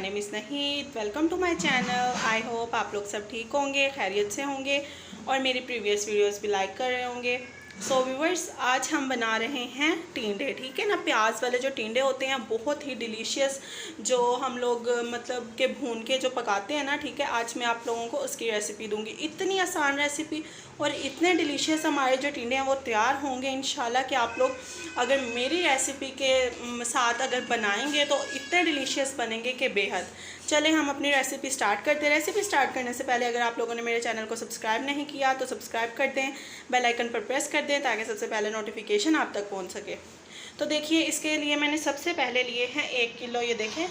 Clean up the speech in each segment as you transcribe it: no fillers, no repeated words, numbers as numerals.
Name is Nahid. Welcome to my channel. I hope आप लोग सब ठीक होंगे, खैरियत से होंगे और मेरी प्रीवियस वीडियोस भी लाइक कर रहे होंगे। सो व्यूअर्स, आज हम बना रहे हैं टिंडे। ठीक है ना, प्याज वाले जो टिंडे होते हैं बहुत ही डिलीशियस, जो हम लोग मतलब के भून के जो पकाते हैं ना। ठीक है, आज मैं आप लोगों को उसकी रेसिपी दूंगी। इतनी आसान रेसिपी और इतने डिलीशियस हमारे जो टिंडे हैं वो तैयार होंगे इंशाल्लाह। कि आप लोग अगर मेरी रेसिपी के साथ अगर बनाएंगे तो इतने डिलीशियस बनेंगे कि बेहद। चलें हम अपनी रेसिपी स्टार्ट करते हैं। रेसिपी स्टार्ट करने से पहले अगर आप लोगों ने मेरे चैनल को सब्सक्राइब नहीं किया तो सब्सक्राइब कर दें, बेल आइकन पर प्रेस कर दें ताकि सबसे पहले नोटिफिकेशन आप तक पहुंच सके। तो देखिए, इसके लिए मैंने सबसे पहले लिए हैं 1 किलो। ये देखें,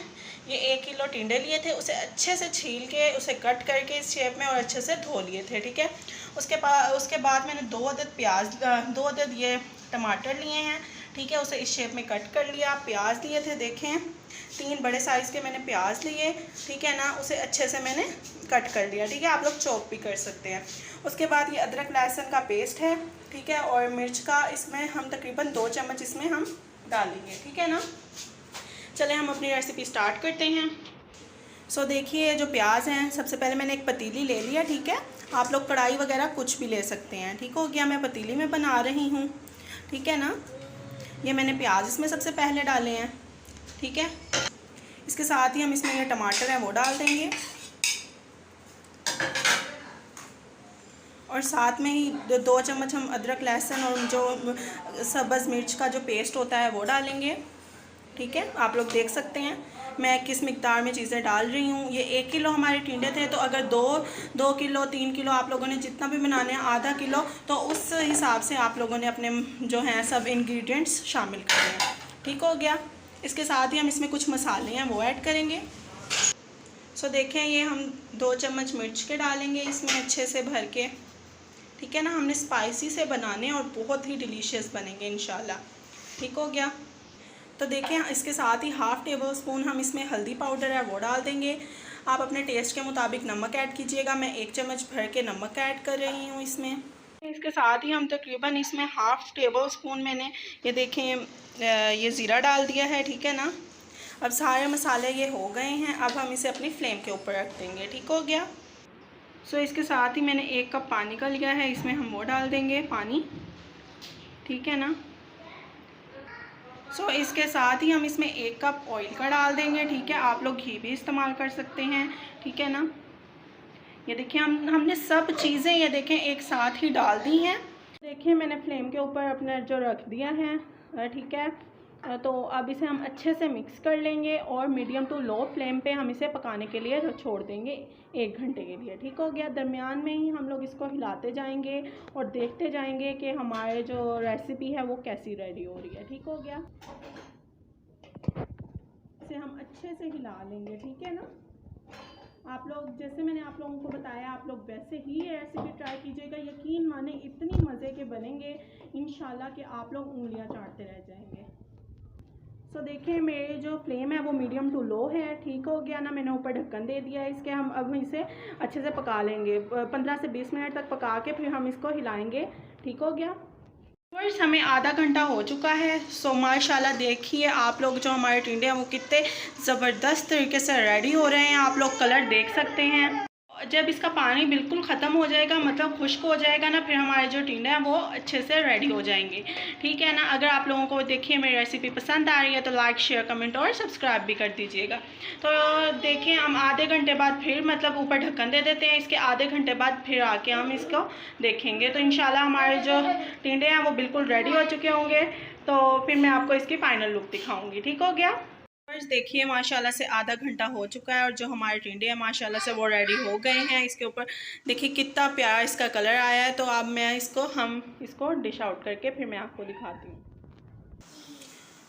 ये 1 किलो टिंडे लिए थे। उसे अच्छे से छील के उसे कट करके इस शेप में और अच्छे से धो लिए थे। ठीक है, उसके बाद मैंने 2 अदद प्याज, 2 अदद ये टमाटर लिए हैं। ठीक है, उसे इस शेप में कट कर लिया। प्याज लिए थे, देखें 3 बड़े साइज़ के मैंने प्याज लिए। ठीक है ना, उसे अच्छे से मैंने कट कर लिया। ठीक है, आप लोग चॉप भी कर सकते हैं। उसके बाद ये अदरक लहसुन का पेस्ट है। ठीक है, और मिर्च का इसमें हम तकरीबन 2 चम्मच इसमें हम डालेंगे। ठीक है ना, चलें हम अपनी रेसिपी स्टार्ट करते हैं। सो देखिए, जो प्याज हैं, सबसे पहले मैंने एक पतीली ले लिया। ठीक है, आप लोग कढ़ाई वगैरह कुछ भी ले सकते हैं। ठीक हो गया, मैं पतीली में बना रही हूँ। ठीक है ना, ये मैंने प्याज इसमें सबसे पहले डाले हैं। ठीक है, इसके साथ ही हम इसमें ये टमाटर है वो डाल देंगे और साथ में ही 2 चम्मच हम अदरक लहसुन और जो सब्ज़ मिर्च का जो पेस्ट होता है वो डालेंगे। ठीक है, आप लोग देख सकते हैं मैं किस मिकदार में चीज़ें डाल रही हूँ। ये 1 किलो हमारे टिंडे थे, तो अगर 2 किलो 3 किलो आप लोगों ने जितना भी बनाने हैं, आधा किलो, तो उस हिसाब से आप लोगों ने अपने जो हैं सब इंग्रेडिएंट्स शामिल करने हैं। ठीक हो गया, इसके साथ ही हम इसमें कुछ मसाले हैं वो ऐड करेंगे। सो देखें, ये हम 2 चम्मच मिर्च के डालेंगे इसमें अच्छे से भर के। ठीक है ना, हमने स्पाइसी से बनाने और बहुत ही डिलीशियस बनेंगे इंशाल्लाह। ठीक हो गया, तो देखें इसके साथ ही 1/2 टेबल स्पून हम इसमें हल्दी पाउडर है वो डाल देंगे। आप अपने टेस्ट के मुताबिक नमक ऐड कीजिएगा। मैं 1 चम्मच भर के नमक ऐड कर रही हूँ इसमें। इसके साथ ही हम तकरीबन इसमें 1/2 टेबल स्पून मैंने ये देखें ये ज़ीरा डाल दिया है। ठीक है ना, अब सारे मसाले ये हो गए हैं। अब हम इसे अपनी फ्लेम के ऊपर रख देंगे। ठीक हो गया, सो इसके साथ ही मैंने 1 कप पानी का लिया है, इसमें हम वो डाल देंगे पानी। ठीक है ना, सो इसके साथ ही हम इसमें 1 कप ऑयल का डाल देंगे। ठीक है, आप लोग घी भी इस्तेमाल कर सकते हैं। ठीक है ना, ये देखिए हमने सब चीज़ें ये देखें एक साथ ही डाल दी हैं। देखिए मैंने फ्लेम के ऊपर अपना जो रख दिया है। ठीक है, तो अब इसे हम अच्छे से मिक्स कर लेंगे और मीडियम टू लो फ्लेम पे हम इसे पकाने के लिए छोड़ देंगे 1 घंटे के लिए। ठीक हो गया, दरमियान में ही हम लोग इसको हिलाते जाएंगे और देखते जाएंगे कि हमारे जो रेसिपी है वो कैसी रेडी हो रही है। ठीक हो गया, इसे हम अच्छे से हिला लेंगे। ठीक है ना, आप लोग जैसे मैंने आप लोगों को बताया, आप लोग वैसे ही ये रेसिपी ट्राई कीजिएगा। यकीन माने इतनी मज़े के बनेंगे इंशाल्लाह कि आप लोग उंगलियां चाटते रह जाएंगे। सो देखिए, मेरे जो फ्लेम है वो मीडियम टू लो है। ठीक हो गया ना, मैंने ऊपर ढक्कन दे दिया है इसके। हम अब इसे अच्छे से पका लेंगे 15 से 20 मिनट तक पका के फिर हम इसको हिलाएंगे। ठीक हो गया, बस हमें आधा घंटा हो चुका है। सो माशाल्लाह देखिए आप लोग, जो हमारे टिंडे हैं वो कितने ज़बरदस्त तरीके से रेडी हो रहे हैं। आप लोग कलर देख सकते हैं। जब इसका पानी बिल्कुल ख़त्म हो जाएगा, मतलब खुश्क हो जाएगा ना, फिर हमारे जो टिंडे हैं वो अच्छे से रेडी हो जाएंगे। ठीक है ना, अगर आप लोगों को देखिए मेरी रेसिपी पसंद आ रही है तो लाइक शेयर कमेंट और सब्सक्राइब भी कर दीजिएगा। तो देखिए हम आधे घंटे बाद फिर मतलब ऊपर ढक्कन दे देते हैं। इसके आधे घंटे बाद फिर आके हम इसको देखेंगे तो इंशाल्लाह हमारे जो टिंडे हैं वो बिल्कुल रेडी हो चुके होंगे। तो फिर मैं आपको इसकी फ़ाइनल लुक दिखाऊँगी। ठीक हो गया, देखिए माशाल्लाह से आधा घंटा हो चुका है और जो हमारे टिंडे हैं माशाल्लाह से वो रेडी हो गए हैं। इसके ऊपर देखिए कितना प्यारा इसका कलर आया है। तो अब मैं हम इसको डिश आउट करके फिर मैं आपको दिखाती हूँ।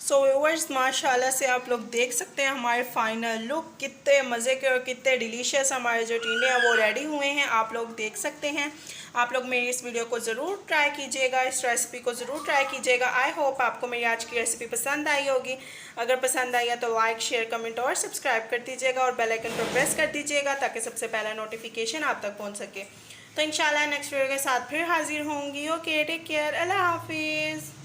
सो व्यूअर्स, माशाल्लाह से आप लोग देख सकते हैं हमारे फाइनल लुक कितने मज़े के और कितने डिलीशियस हमारे जो टिंडे हैं वो रेडी हुए हैं। आप लोग देख सकते हैं। आप लोग मेरी इस वीडियो को ज़रूर ट्राई कीजिएगा, इस रेसिपी को ज़रूर ट्राई कीजिएगा। आई होप आपको मेरी आज की रेसिपी पसंद आई होगी। अगर पसंद आई है तो लाइक शेयर कमेंट और सब्सक्राइब कर दीजिएगा और बेल आइकन पर प्रेस कर दीजिएगा ताकि सबसे पहला नोटिफिकेशन आप तक पहुँच सके। तो इंशाल्लाह नेक्स्ट वीडियो के साथ फिर हाजिर होंगी। ओके, टेक केयर, अल्लाह हाफिज़।